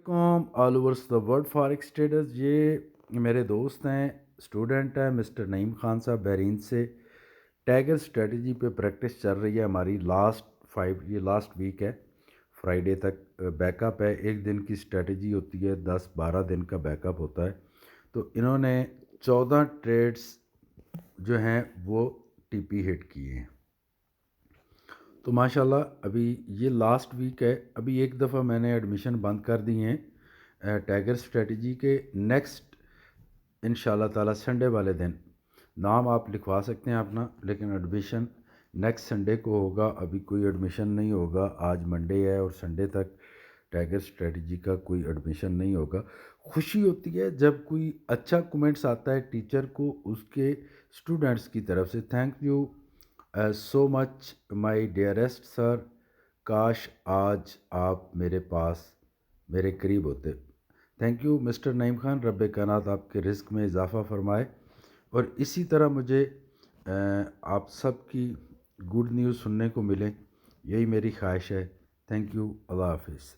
Com all over the world forex traders, یہ میرے دوست ہیں، اسٹوڈنٹ ہیں مسٹر نعیم خان صاحب بحرین سے۔ ٹیگر اسٹریٹجی پہ پریکٹس چل رہی ہے ہماری یہ لاسٹ ویک ہے، فرائیڈے تک بیک اپ ہے۔ ایک دن کی اسٹریٹجی ہوتی ہے، 10-12 دن کا بیک اپ ہوتا ہے۔ تو انہوں نے 14 ٹریڈز جو ہیں وہ ٹی پی ہٹ کیے ہیں۔ تو ماشاءاللہ ابھی یہ لاسٹ ویک ہے، ابھی ایک دفعہ میں نے ایڈمیشن بند کر دی ہیں ٹیگر اسٹریٹجی کے۔ نیکسٹ ان شاء اللہ تعالیٰ سنڈے والے دن نام آپ لکھوا سکتے ہیں اپنا، لیکن ایڈمیشن نیکسٹ سنڈے کو ہوگا۔ ابھی کوئی ایڈمیشن نہیں ہوگا، آج منڈے ہے اور سنڈے تک ٹیگر اسٹریٹجی کا کوئی ایڈمیشن نہیں ہوگا۔ خوشی ہوتی ہے جب کوئی اچھا کومنٹس آتا ہے ٹیچر کو اس کے اسٹوڈنٹس کی طرف سے۔ Thank you so much my dearest sir, کاش آج آپ میرے پاس میرے قریب ہوتے۔ Thank you mister Naeem Khan, رب کائنات آپ کے رزق میں اضافہ فرمائے، اور اسی طرح مجھے آپ سب کی گڈ نیوز سننے کو ملیں، یہی میری خواہش ہے۔ تھینک یو، اللہ حافظ۔